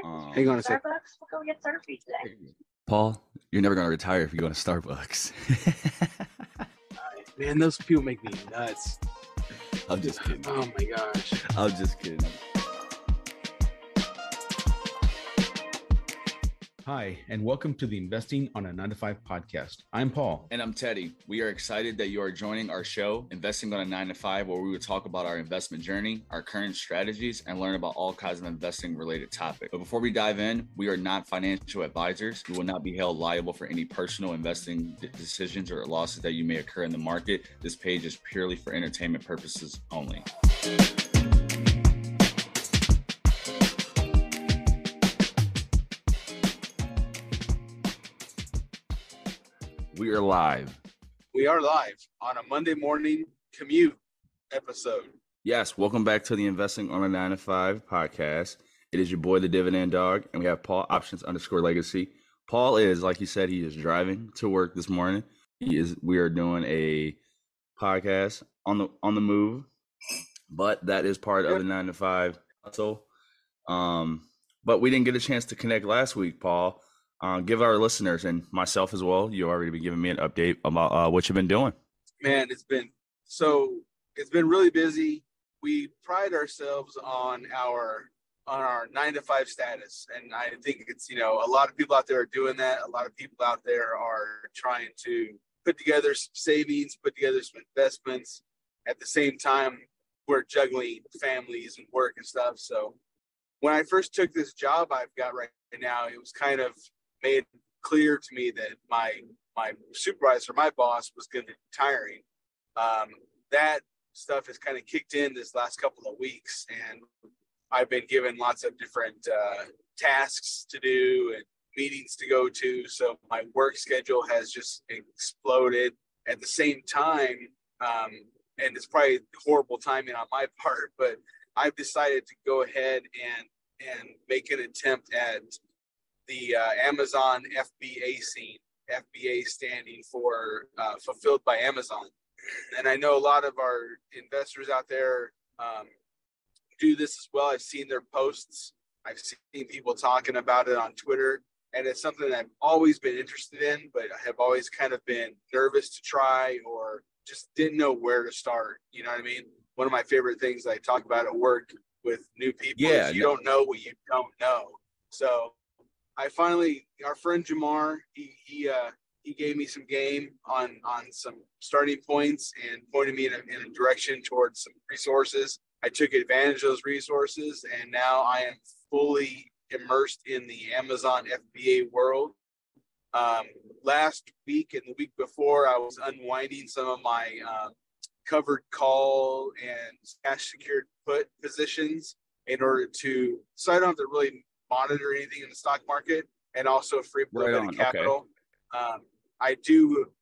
Hang on a sec. Starbucks. We'll go get Slurpee today. Paul, you're never going to retire if you go to Starbucks. Man, those people make me nuts. I'm just kidding. Oh my gosh. I'm just kidding. Hi, and welcome to the Investing on a 9 to 5 podcast. I'm Paul. And I'm Teddy. We are excited that you are joining our show, Investing on a 9 to 5, where we will talk about our investment journey, our current strategies, and learn about all kinds of investing related topics. But before we dive in, we are not financial advisors. We will not be held liable for any personal investing decisions or losses that you may occur in the market. This page is purely for entertainment purposes only. We are live. We are live on a Monday morning commute episode. Yes, welcome back to the Investing on a 9 to 5 podcast. It is your boy, the Dividend Dog, and we have Paul Options_Legacy. Paul is, like he said, he is driving to work this morning. We are doing a podcast on the move, but that is part of the 9 to 5 hustle. But we didn't get a chance to connect last week, Paul. Give our listeners and myself as well, you already been giving me an update about what you've been doing. Man, it's been really busy. We pride ourselves on our 9 to 5 status, and I think it's, a lot of people out there are doing that. A lot of people out there are trying to put together some savings, put together some investments. At the same time, we're juggling families and work and stuff. So when I first took this job I've got right now, it was kind of made clear to me that my supervisor, my boss, was going to be retiring. That stuff has kind of kicked in this last couple of weeks, and I've been given lots of different tasks to do and meetings to go to. So my work schedule has just exploded. At the same time, and it's probably horrible timing on my part, but I've decided to go ahead and make an attempt at the Amazon FBA scene, FBA standing for Fulfilled by Amazon. And I know a lot of our investors out there do this as well. I've seen their posts. I've seen people talking about it on Twitter. And it's something that I've always been interested in, but I have always kind of been nervous to try or just didn't know where to start. You know what I mean? One of my favorite things I talk about at work with new people is you don't know what you don't know. So I finally, our friend Jamar, he gave me some game on some starting points and pointed me in a direction towards some resources. I took advantage of those resources, and now I am fully immersed in the Amazon FBA world. Last week and the week before, I was unwinding some of my covered call and cash secured put positions in order so I don't have to really monitor anything in the stock market, and also free up a little bit of capital. Okay.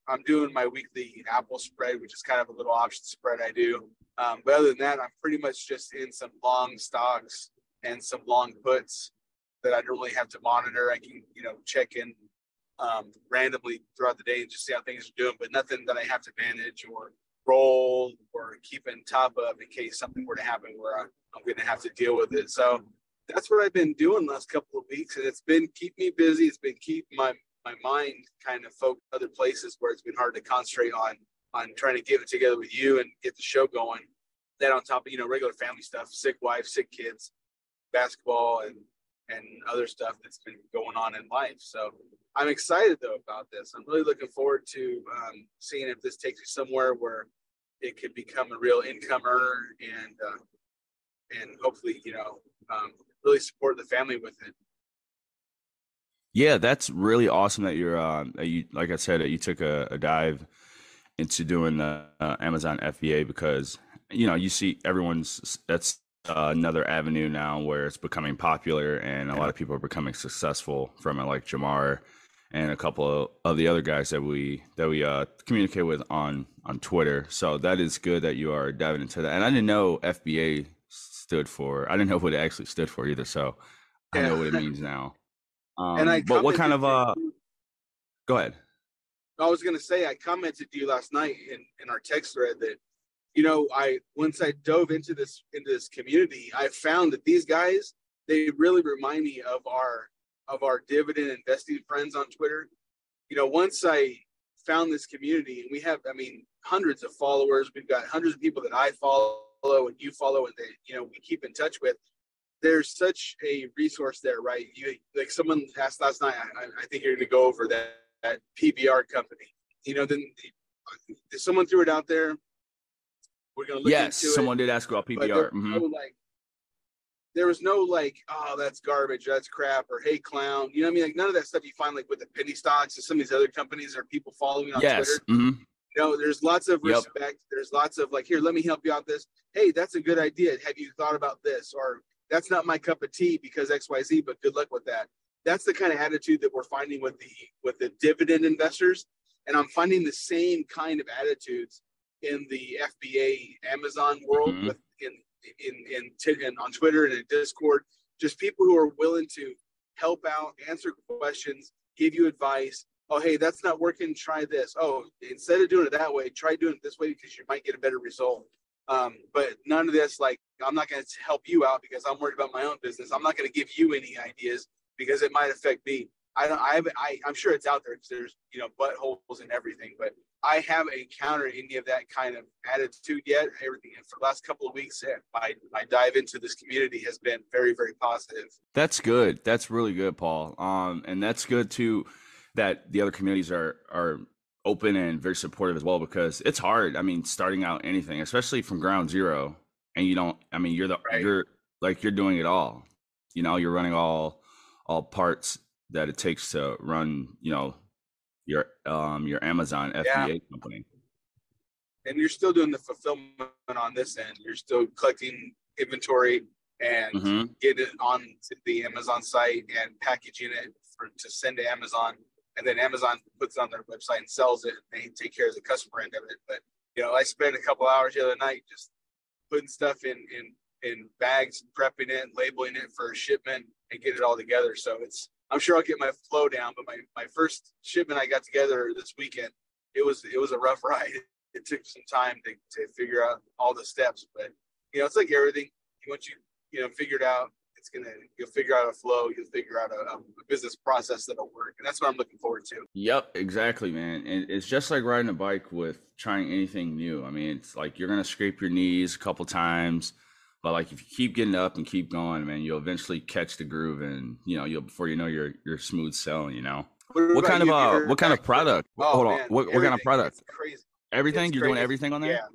I'm doing my weekly Apple spread, which is kind of a little option spread I do. But other than that, I'm pretty much just in some long stocks and some long puts that I don't really have to monitor. I can, check in randomly throughout the day and just see how things are doing, but nothing that I have to manage or roll or keep in top of in case something were to happen where I'm going to have to deal with it. So that's what I've been doing the last couple of weeks, and it's been keeping me busy. It's been keeping my mind kind of focused other places where it's been hard to concentrate on trying to get it together with you and get the show going. Then on top of, regular family stuff, sick wife, sick kids, basketball, and other stuff that's been going on in life. So I'm excited, though, about this. I'm really looking forward to seeing if this takes me somewhere where it could become a real income earner and hopefully, really support the family with it. Yeah, that's really awesome that you're, like I said, that you took a dive into doing the Amazon FBA because, you see that's another avenue now where it's becoming popular and a lot of people are becoming successful from it, like Jamar and a couple of the other guys that we communicate with on Twitter. So that is good that you are diving into that. And I didn't know FBA I didn't know what it actually stood for either. So I know what it means now. But what kind of go ahead. I was going to say, I commented to you last night in our text thread that, once I dove into this community, I found that these guys, they really remind me of our dividend investing friends on Twitter. Once I found this community, and we have, hundreds of followers. We've got hundreds of people that I follow and you follow, and we keep in touch with. There's such a resource there, right? Like someone asked last night, I think you're going to go over that PBR company. Then someone threw it out there. We're going to look into it. Yes, someone did ask about PBR. There was no oh, that's garbage, that's crap, or hey, clown. You know what I mean? Like none of that stuff you find like with the penny stocks and some of these other companies or people following on Twitter. There's lots of respect. There's lots of here, let me help you out this. Hey, that's a good idea. Have you thought about this? Or that's not my cup of tea because XYZ, but good luck with that. That's the kind of attitude that we're finding with the dividend investors. And I'm finding the same kind of attitudes in the FBA Amazon world in on Twitter and in Discord. Just people who are willing to help out, answer questions, give you advice. Oh, hey, that's not working. Try this. Oh, instead of doing it that way, try doing it this way because you might get a better result. But none of this, I'm not going to help you out because I'm worried about my own business. I'm not going to give you any ideas because it might affect me. I'm sure it's out there because there's, buttholes and everything, but I haven't encountered any of that kind of attitude yet. Everything for the last couple of weeks, my dive into this community has been very, very positive. That's good. That's really good, Paul. And that's good too, that the other communities are open and very supportive as well, because it's hard. Starting out anything, especially from ground zero, and you're doing it all. You're running all parts that it takes to run, your Amazon FBA company. And you're still doing the fulfillment on this end. You're still collecting inventory and getting it on to the Amazon site and packaging it to send to Amazon. And then Amazon puts it on their website and sells it. And they take care of the customer end of it. But, I spent a couple hours the other night just putting stuff in bags, prepping it, labeling it for shipment, and get it all together. So I'm sure I'll get my flow down, but my first shipment I got together this weekend, it was a rough ride. It took some time to figure out all the steps, but it's like everything. Once you figure it out, you'll figure out a flow. You'll figure out a business process that'll work, and that's what I'm looking forward to. Yep, exactly, man. And it's just like riding a bike with trying anything new. It's like you're gonna scrape your knees a couple times. But if you keep getting up and keep going, man, you'll eventually catch the groove, and before you know, you're smooth sailing. What kind of product? Hold on, what kind of product? It's crazy. Everything? You're doing everything on there? Yeah.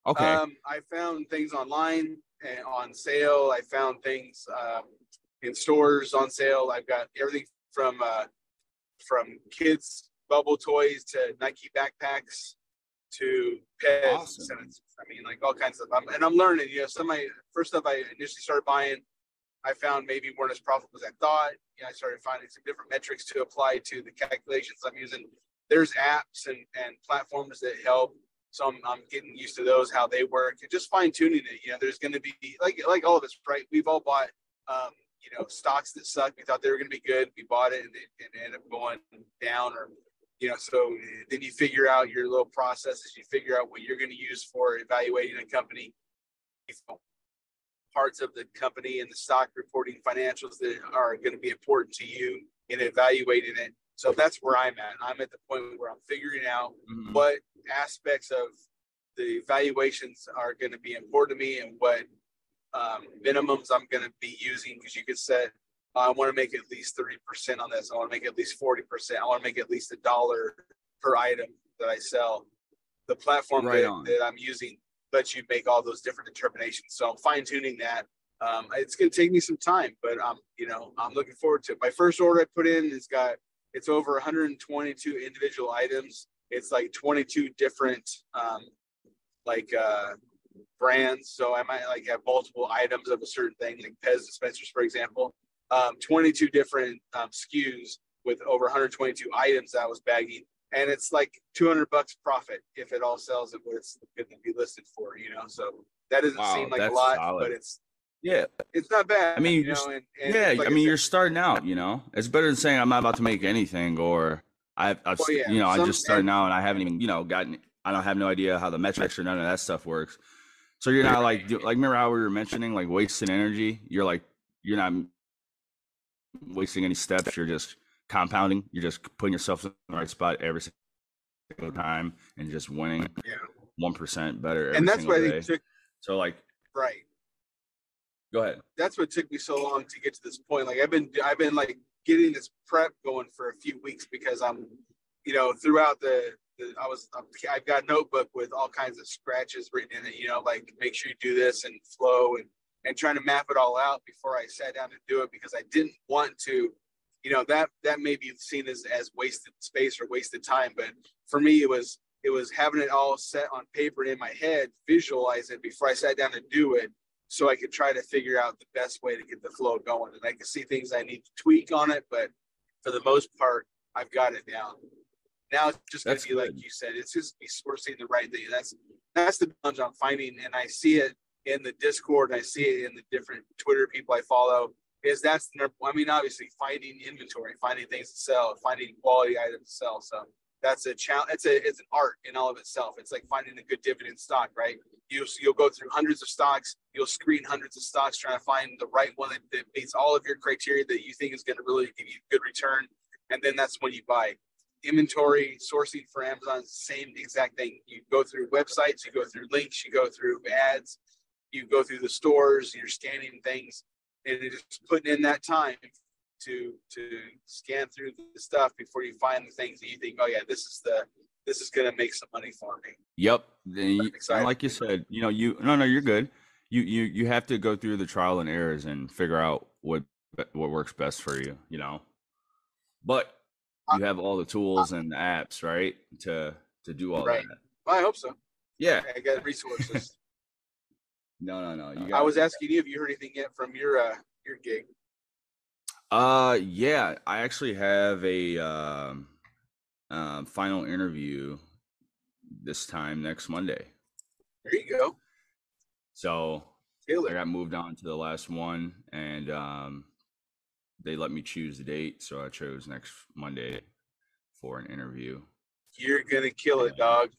Okay. I found things online and on sale. I found things in stores on sale. I've got everything from kids bubble toys to Nike backpacks to Pez. Awesome. All kinds of stuff. And I'm learning, some of my first stuff I initially started buying, I found maybe weren't as profitable as I thought. I started finding some different metrics to apply to the calculations I'm using. There's apps and platforms that help. So I'm getting used to those, how they work, and just fine tuning it. There's going to be like all of us, right? We've all bought, stocks that suck. We thought they were going to be good. We bought it and it ended up going down, or so then you figure out your little processes. You figure out what you're going to use for evaluating a company, parts of the company and the stock reporting financials that are going to be important to you in evaluating it. So that's where I'm at. I'm at the point where I'm figuring out what aspects of the evaluations are going to be important to me and what minimums I'm going to be using, because you could set, I want to make at least 30% on this. I want to make at least 40%. I want to make at least $1 per item that I sell. The platform that I'm using lets you make all those different determinations. So I'm fine tuning that. It's going to take me some time, but I'm looking forward to it. My first order I put in it's over 122 individual items. It's like 22 different brands. So I might have multiple items of a certain thing, like Pez dispensers, for example. 22 different SKUs with over 122 items that I was bagging, and it's like $200 profit if it all sells at what it's going to be listed for. So that doesn't seem like a lot, solid. But it's not bad. You're starting out. It's better than saying I'm not about to make anything, or I'm just starting out and I haven't even I don't have no idea how the metrics or none of that stuff works. So you're not remember how we were mentioning wasting energy? You're you're not wasting any steps. You're just compounding. You're just putting yourself in the right spot every single time and just winning 1% better every And that's single what I day. think took So like, right. go ahead. That's what took me so long to get to this point. Like I've been like getting this prep going for a few weeks because I'm, throughout I've got a notebook with all kinds of scratches written in it, like make sure you do this and flow and trying to map it all out before I sat down to do it, because I didn't want to, that may be seen as wasted space or wasted time. But for me, it was having it all set on paper in my head, visualize it before I sat down to do it, so I could try to figure out the best way to get the flow going. And I can see things I need to tweak on it, but for the most part, I've got it down. Now it's just going to be like you said. It's just be sourcing the right thing. That's the challenge I'm finding, and I see it in the Discord, and I see it in the different Twitter people I follow. Obviously finding inventory, finding things to sell, finding quality items to sell. So that's a challenge. It's an art in all of itself. It's like finding a good dividend stock, right? You'll go through hundreds of stocks. You'll screen hundreds of stocks trying to find the right one that meets all of your criteria that you think is going to really give you a good return. And then that's when you buy. Inventory sourcing for Amazon, same exact thing. You go through websites, you go through links, you go through ads, you go through the stores, you're scanning things, and it's just putting in that time to scan through the stuff before you find the things that you think, oh yeah, this is going to make some money for me. Yep. And like you said, you're good. You have to go through the trial and errors and figure out what works best for you, but you have all the tools and the apps, right, to do all that. Well, I hope so. Yeah, I got resources. No. I was asking you if you heard anything yet from your gig. Yeah, I actually have a final interview this time next Monday. There you go. So I got moved on to the last one, and they let me choose the date, so I chose next Monday for an interview. You're gonna kill it, dog.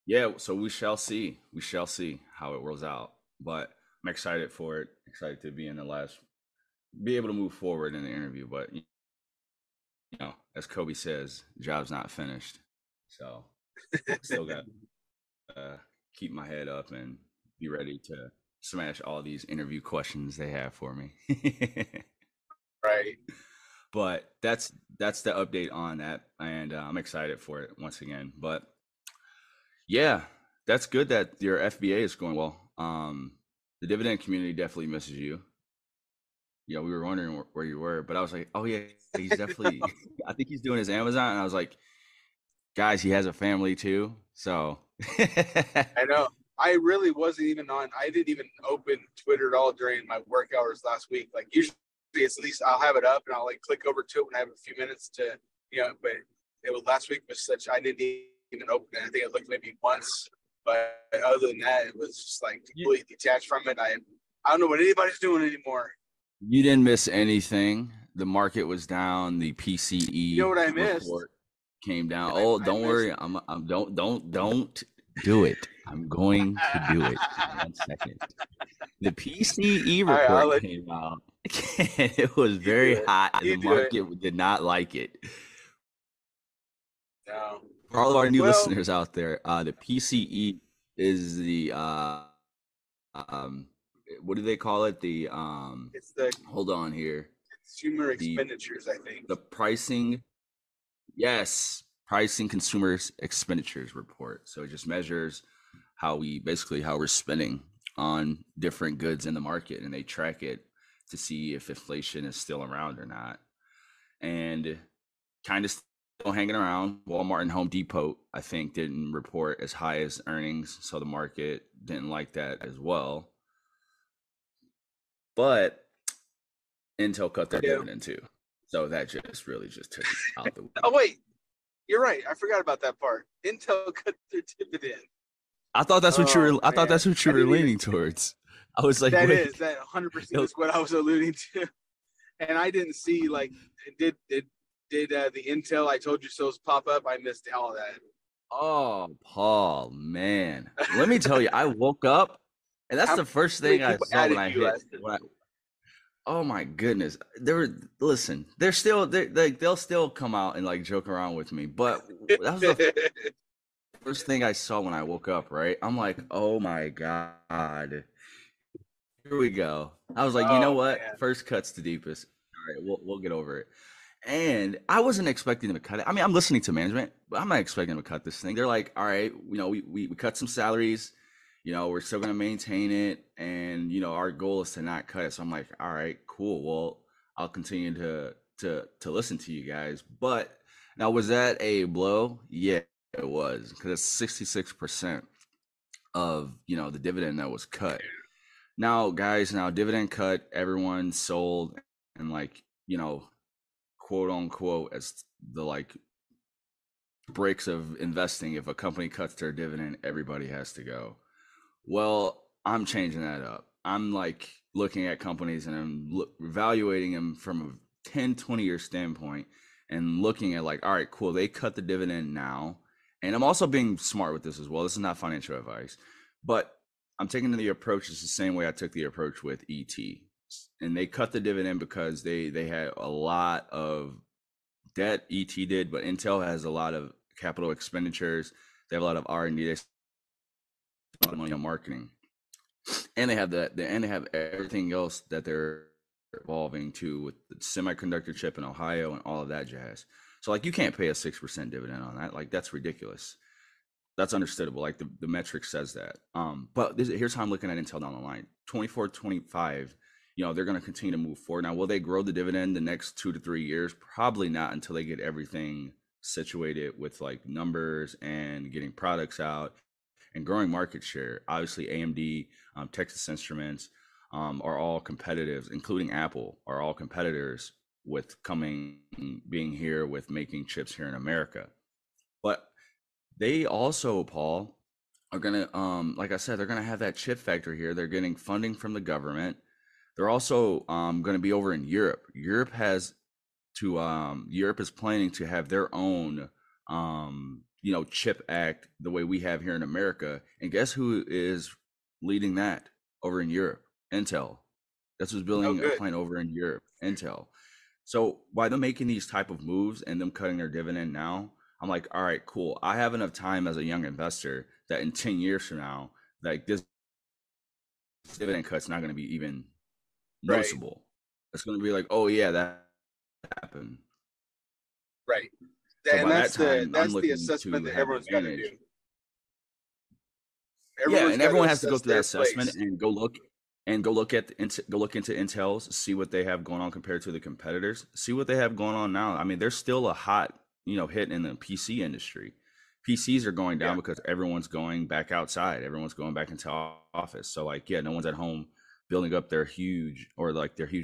Yeah, so we shall see. We shall see how it rolls out. But I'm excited for it. Excited to be be able to move forward in the interview. But as Kobe says, job's not finished. So still got to keep my head up and be ready to smash all these interview questions they have for me. Right. But that's the update on that, and I'm excited for it once again. But yeah, that's good that your FBA is going well. The dividend community definitely misses you. We were wondering where you were, but I was like, oh yeah, he's definitely. I think he's doing his Amazon, and I was like, guys, he has a family too, so. I know. I really wasn't even on. I didn't even open Twitter at all during my work hours last week. Like usually, it's at least I'll have it up and I'll like click over to it when I have a few minutes to, but it was last week was such, I didn't even open it. I think I looked maybe once, but other than that, it was just like completely detached from it. I don't know what anybody's doing anymore. You didn't miss anything. The market was down. The PCE you know what I missed? Came down. Don't worry. Don't do it. I'm going to do it in 1 second. The PCE report came out. It was very hot. The market did not like it. No. For all of our new listeners out there, the PCE is the what do they call it? It's the hold on here. Consumer expenditures, I think. The pricing. Yes, pricing consumers expenditures report. So it just measures how we're spending on different goods in the market, and they track it to see if inflation is still around or not. And kind of still hanging around. Walmart and Home Depot, I think, didn't report as high as earnings, so the market didn't like that as well. But Intel cut their dividend too. So that just really just took it out the way. Oh wait, you're right. I forgot about that part. Intel cut their dividend. I thought that's what you were. I thought that's what you were leaning towards. I was like, that 100% is what I was alluding to. And I didn't see did the Intel I told you so's pop up? I missed all that. Oh, Paul, man, let me tell you, I woke up and that's the first thing I saw when I hit. Oh my goodness. They'll still come out and like joke around with me. But that was the first thing I saw when I woke up, right? I'm like, oh my God. Here we go. I was like, you know Oh what? man. First cut's the deepest. All right, we'll get over it. And I wasn't expecting them to cut it. I mean, I'm listening to management, but I'm not expecting them to cut this thing. They're like, all right, we cut some salaries, we're still gonna maintain it, and our goal is to not cut it. So I'm like, all right, cool. Well, I'll continue to listen to you guys. But now, was that a blow? Yeah, it was, because it's 66% of the dividend that was cut. Now, guys, dividend cut, everyone sold, and like, quote unquote, as the like breaks of investing, if a company cuts their dividend, everybody has to go. Well, I'm changing that up. I'm like looking at companies and I'm evaluating them from a 10, 20-year standpoint and looking at like, all right, cool, they cut the dividend now. And I'm also being smart with this as well. This is not financial advice, but I'm taking the approach it's the same way I took the approach with ET. And they cut the dividend because they had a lot of debt. ET did, but Intel has a lot of capital expenditures. They have a lot of R&D. They spend a lot of money on marketing, and they have everything else that they're evolving to with the semiconductor chip in Ohio and all of that jazz. So like, you can't pay a 6% dividend on that. Like, that's ridiculous. That's understandable. Like, the metric says that. But here's how I'm looking at Intel down the line. 24, 25. They're going to continue to move forward. Now, will they grow the dividend the next 2 to 3 years? Probably not, until they get everything situated with like numbers and getting products out and growing market share. Obviously, AMD, Texas Instruments are all competitive, including Apple, are all competitors with being here with making chips here in America. But they also, Paul, are gonna, like I said, they're gonna have that chip factory here. They're getting funding from the government. They're also going to be over in Europe. Europe is planning to have their own chip act the way we have here in America. And guess who is leading that over in Europe? Intel. That's who's building a plant over in Europe. Intel. So by them making these type of moves and them cutting their dividend now, I'm like, all right, cool. I have enough time as a young investor that in 10 years from now, like, this dividend cut's not going to be even noticeable. Right. It's going to be like, oh yeah, that happened. Right. So and that's the assessment that everyone's got to do. Everyone has to go through that assessment and go look into Intel's, see what they have going on compared to the competitors, see what they have going on now. I mean, there's still a hot, hit in the PC industry. PCs are going down because everyone's going back outside. Everyone's going back into office. So like, no one's at home building up their huge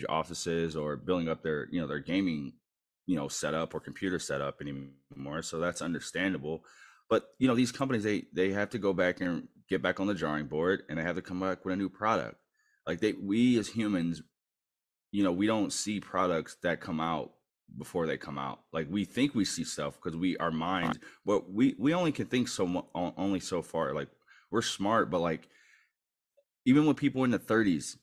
offices or building up their their gaming setup or computer setup anymore. So that's understandable. But these companies, they have to go back and get back on the drawing board, and they have to come back with a new product. Like, we as humans, we don't see products that come out before they come out. Like, we think we see stuff because our minds, but we only can think only so far. Like, we're smart, but like, even when people in the 30s,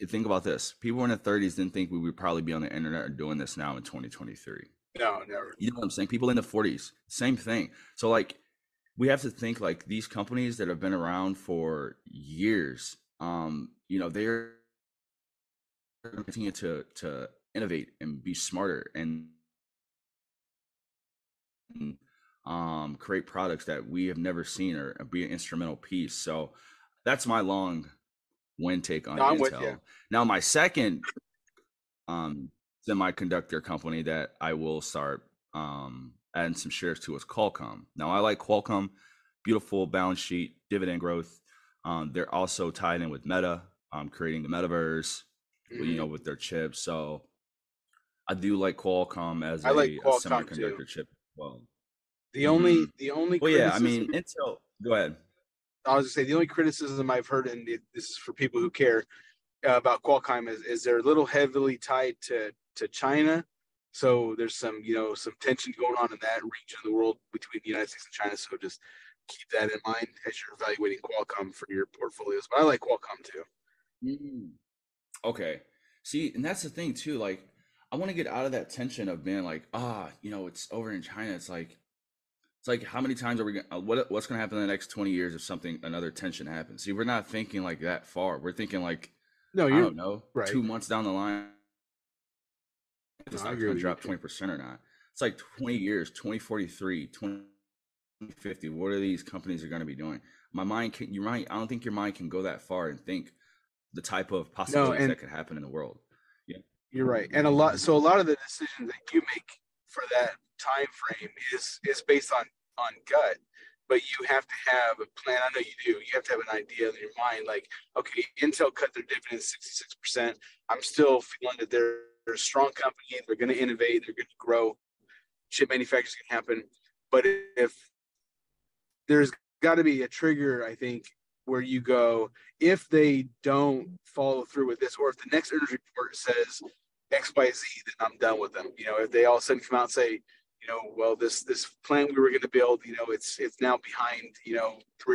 think about this, people in the 30s didn't think we would probably be on the internet or doing this now in 2023. No, never. You know what I'm saying? People in the 40s, same thing. So like, we have to think like, these companies that have been around for years, they're going to continue to innovate and be smarter and create products that we have never seen or be an instrumental piece. So that's my long wind take on Intel. Now, my second semiconductor company that I will start adding some shares to is Qualcomm. Now, I like Qualcomm, beautiful balance sheet, dividend growth. They're also tied in with Meta, creating the metaverse, with their chips. So I do like Qualcomm as a semiconductor chip. Well, the only well, yeah, I mean, Intel. Go ahead. I was gonna say, the only criticism I've heard, and this is for people who care about Qualcomm, is they're a little heavily tied to China. So there's some tension going on in that region of the world between the United States and China. So just keep that in mind as you're evaluating Qualcomm for your portfolios. But I like Qualcomm too. Okay. See, and that's the thing too. Like, I want to get out of that tension of being like, it's over in China. It's like how many times are we gonna what's gonna happen in the next 20 years if another tension happens? See, we're not thinking like that far. We're thinking like, No, I you're don't know, right. 2 months down the line, if the No, I stock's agree gonna with you drop too. 20% or not. It's like 20 years, 2043, 2050. What are these companies are gonna be doing? My mind can you might I don't think your mind can go that far and think the type of No, possibilities and that could happen in the world. Yeah. you're right. And a lot of the decisions that you make for that time frame is based on gut, but you have to have a plan. I know you do. You have to have an idea in your mind, like, okay, Intel cut their dividends 66%. I'm still feeling that they're a strong company. They're going to innovate. They're going to grow. Chip manufacturing can happen. But if there's got to be a trigger, I think, where you go, if they don't follow through with this, or if the next earnings report says XYZ, then I'm done with them. If they all of a sudden come out and say, well, this plan we were going to build, it's now behind, 3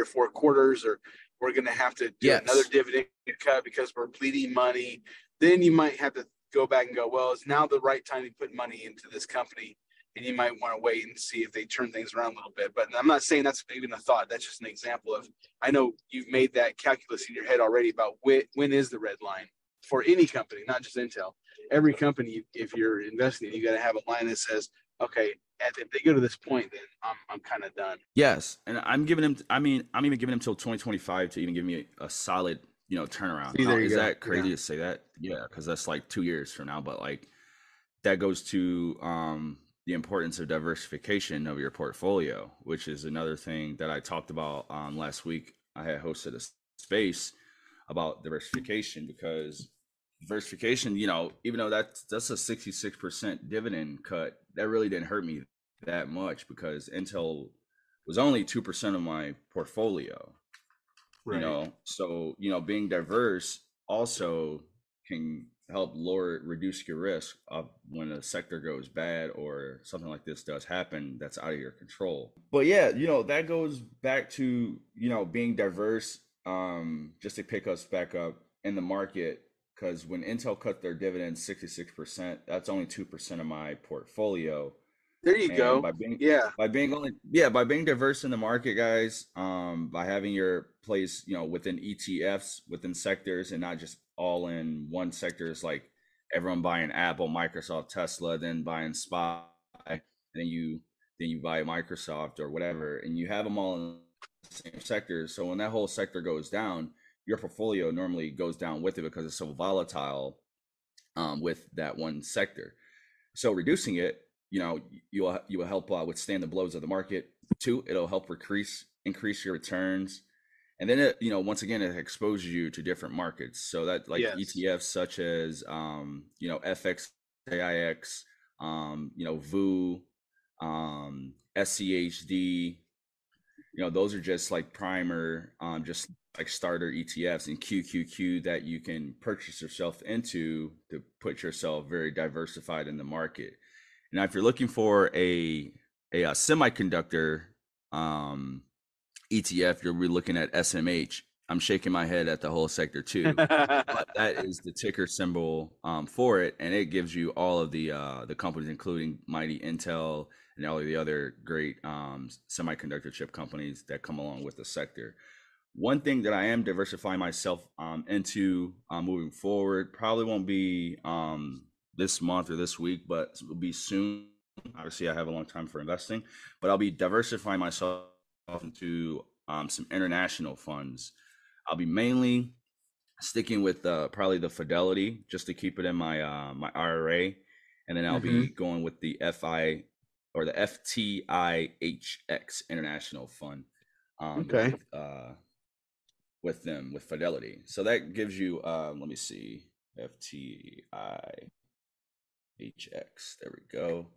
or 4 quarters, or we're going to have to do another Yes. dividend cut because we're bleeding money. Then you might have to go back and go, well, it's now the right time to put money into this company. And you might want to wait and see if they turn things around a little bit. But I'm not saying that's even a thought. That's just an example of, I know you've made that calculus in your head already about when is the red line for any company, not just Intel. Every company, if you're investing, you got to have a line that says, okay, if they go to this point, then I'm kind of done. Yes, and I'm giving him. I mean, I'm even giving him till 2025 to even give me a solid, turnaround. See, Now, there you is go. that crazy Yeah. to say that? Yeah, because that's like 2 years from now. But like that goes to the importance of diversification of your portfolio, which is another thing that I talked about last week. I had hosted a space about diversification because diversification, even though that's a 66% dividend cut, that really didn't hurt me that much because Intel was only 2% of my portfolio. Right. So being diverse also can help reduce your risk of when a sector goes bad or something like this does happen that's out of your control. But yeah, that goes back to being diverse, just to pick us back up in the market, because when Intel cut their dividends 66%, that's only 2% of my portfolio. There you And go. Yeah. by being diverse in the market, guys, by having your place, within ETFs, within sectors, and not just all in one sector. It's like everyone buying Apple, Microsoft, Tesla, then buying SPY, and then you buy Microsoft or whatever, and you have them all in the same sector. So when that whole sector goes down, your portfolio normally goes down with it because it's so volatile, with that one sector. So reducing it, you will help withstand the blows of the market. Two, it'll help increase your returns, and then once again it exposes you to different markets. So that like Yes. ETFs such as FX, AIX, VU, SCHD. Those are just like primer, just like starter ETFs, and QQQ that you can purchase yourself into to put yourself very diversified in the market. Now, if you're looking for a semiconductor ETF, you'll be looking at SMH. I'm shaking my head at the whole sector too, but that is the ticker symbol for it, and it gives you all of the companies, including mighty Intel and all of the other great semiconductor chip companies that come along with the sector. One thing that I am diversifying myself into moving forward, probably won't be this month or this week, but it will be soon. Obviously, I have a long time for investing, but I'll be diversifying myself into some international funds. I'll be mainly sticking with probably the Fidelity, just to keep it in my IRA, and then I'll be going with the FI or the FTIHX International Fund, Okay. with Fidelity. So that gives you let me see, FTIHX. There we go.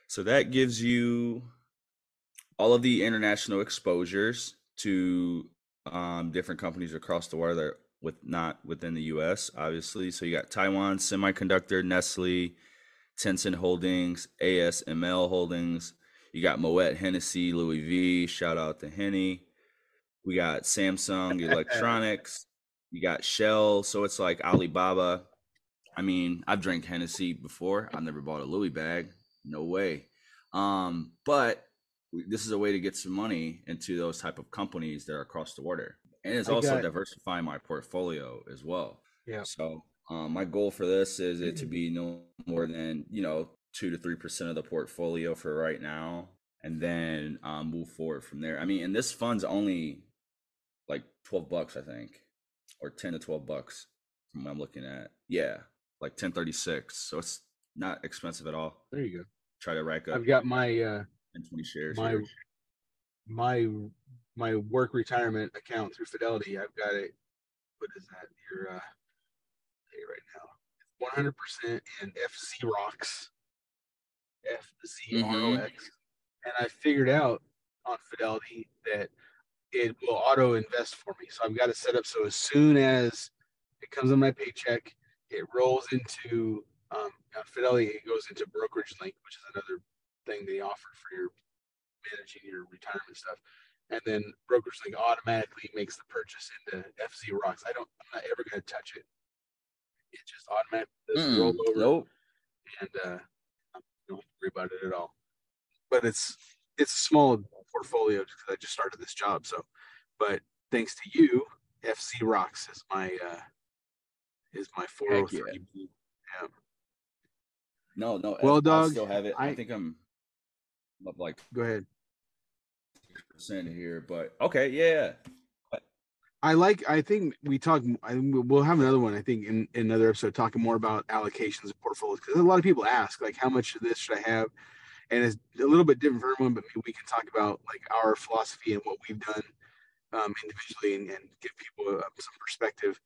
So that gives you all of the international exposures to different companies across the world that not within the US, obviously. So you got Taiwan Semiconductor, Nestle, Tencent Holdings, ASML Holdings. You got Moet Hennessy, Louis V. Shout out to Henny. We got Samsung Electronics. You got Shell. So it's like Alibaba. I mean, I've drank Hennessy before. I've never bought a Louis bag. No way. But this is a way to get some money into those type of companies that are across the water, and it's also diversifying my portfolio as well. Yeah. So my goal for this is it to be no more than 2 to 3% of the portfolio for right now, and then move forward from there. I mean, and this fund's only like $12, I think, or 10 to $12 from what I'm looking at. Yeah, like 1036. So it's not expensive at all. There you go. Try to rack up. I've got my 20 shares. my work retirement account through Fidelity. I've got it. What is that? Your right now, 100% in FZROX. FZROX. And I figured out on Fidelity that it will auto invest for me. So I've got it set up so as soon as it comes on my paycheck, it rolls into Fidelity. It goes into Brokerage Link, which is another thing they offer for your managing your retirement stuff. And then Brokerage Link automatically makes the purchase into FZROX. I'm not ever going to touch it. It just automatically does roll over. Nope. And I don't have to worry about it at all. But it's a small portfolio because I just started this job. So, but thanks to you, FZROX is my 403. Yeah. No. Well, dog, I still have it. I think I'm up like. Go ahead. % here, but okay, yeah. I think we talk. We'll have another one. I think in another episode talking more about allocations of portfolios because a lot of people ask like, how much of this should I have? And it's a little bit different for everyone, but maybe we can talk about like our philosophy and what we've done individually and give people some perspective.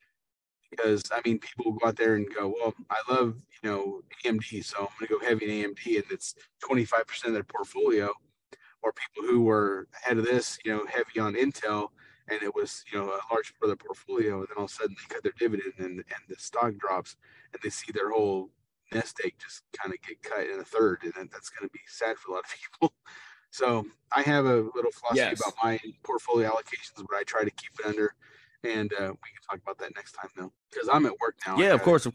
Because I mean, people will go out there and go, well, I love AMD, so I'm going to go heavy in AMD, and it's 25% of their portfolio. Or people who were ahead of this, heavy on Intel, and it was a large part of their portfolio, and then all of a sudden they cut their dividend and the stock drops, and they see their whole nest egg just kind of get cut in a third, and then that's going to be sad for a lot of people. So I have a little philosophy about my portfolio allocations, but I try to keep it under, and we can talk about that next time though, because I'm at work now. Yeah, of course.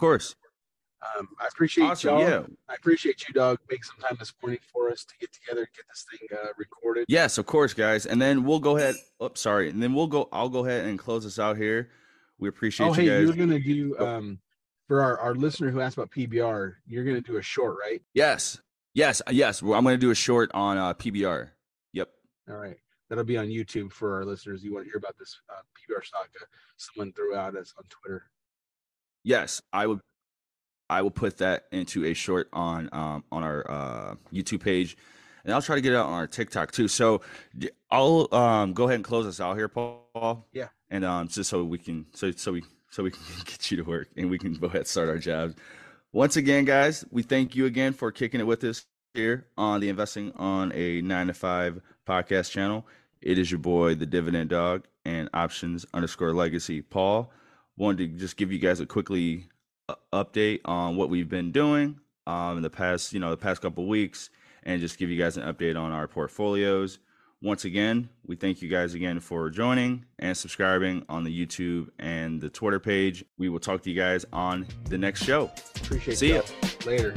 I appreciate y'all. Yeah. I appreciate you, dog. Make some time this morning for us to get together and get this thing recorded. Yes, of course, guys. And then we'll go ahead. And then I'll go ahead and close this out here. We appreciate you guys. Hey, you're gonna do for our listener who asked about PBR. You're gonna do a short, right? Yes. Well, I'm gonna do a short on PBR. Yep. All right. That'll be on YouTube for our listeners. You want to hear about this PBR stock? Someone threw out us on Twitter. Yes, I will put that into a short on our YouTube page, and I'll try to get it out on our TikTok too. So I'll go ahead and close us out here, Paul. Yeah. And just so we can get you to work and we can go ahead and start our jobs. Once again, guys, we thank you again for kicking it with us here on the Investing on a 9 to 5 podcast channel. It is your boy, the Dividend Dog, and Options_Legacy Paul. Wanted to just give you guys a quickly update on what we've been doing in the past couple of weeks, and just give you guys an update on our portfolios. Once again, we thank you guys again for joining and subscribing on the YouTube and the Twitter page. We will talk to you guys on the next show. Appreciate it. See you later.